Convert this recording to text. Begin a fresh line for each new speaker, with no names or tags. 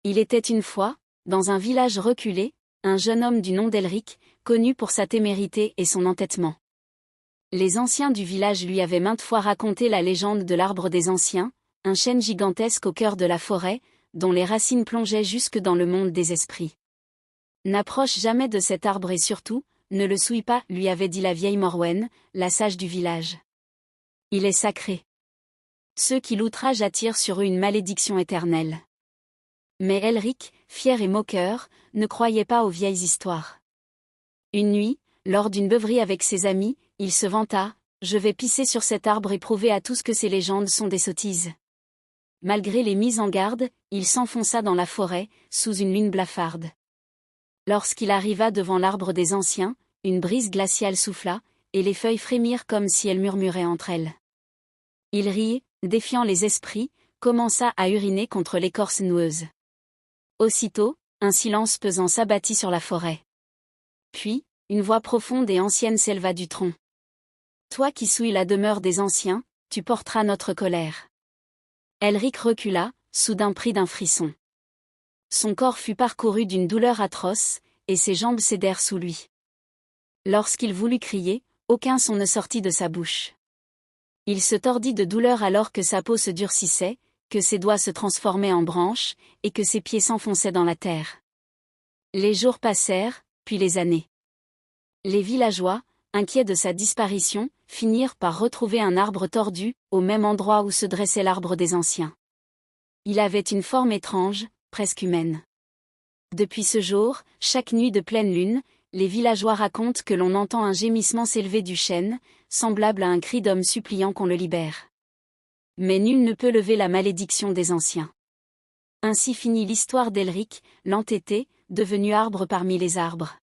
Il était une fois, dans un village reculé, un jeune homme du nom d'Elric, connu pour sa témérité et son entêtement. Les anciens du village lui avaient maintes fois raconté la légende de l'arbre des anciens, un chêne gigantesque au cœur de la forêt, dont les racines plongeaient jusque dans le monde des esprits. « N'approche jamais de cet arbre et surtout, ne le souille pas, lui avait dit la vieille Morwen, la sage du village. Il est sacré. Ceux qui l'outragent attirent sur eux une malédiction éternelle. » Mais Elric, fier et moqueur, ne croyait pas aux vieilles histoires. Une nuit, lors d'une beuverie avec ses amis, il se vanta « Je vais pisser sur cet arbre et prouver à tous que ces légendes sont des sottises. » Malgré les mises en garde, il s'enfonça dans la forêt, sous une lune blafarde. Lorsqu'il arriva devant l'arbre des anciens, une brise glaciale souffla, et les feuilles frémirent comme si elles murmuraient entre elles. Il rit, défiant les esprits, commença à uriner contre l'écorce noueuse. Aussitôt, un silence pesant s'abattit sur la forêt. Puis, une voix profonde et ancienne s'éleva du tronc. « Toi qui souilles la demeure des anciens, tu porteras notre colère. » Elric recula, soudain pris d'un frisson. Son corps fut parcouru d'une douleur atroce, et ses jambes cédèrent sous lui. Lorsqu'il voulut crier, aucun son ne sortit de sa bouche. Il se tordit de douleur alors que sa peau se durcissait, que ses doigts se transformaient en branches, et que ses pieds s'enfonçaient dans la terre. Les jours passèrent, puis les années. Les villageois, inquiets de sa disparition, finirent par retrouver un arbre tordu, au même endroit où se dressait l'arbre des anciens. Il avait une forme étrange, presque humaine. Depuis ce jour, chaque nuit de pleine lune, les villageois racontent que l'on entend un gémissement s'élever du chêne, semblable à un cri d'homme suppliant qu'on le libère. Mais nul ne peut lever la malédiction des anciens. Ainsi finit l'histoire d'Elric, l'entêté, devenu arbre parmi les arbres.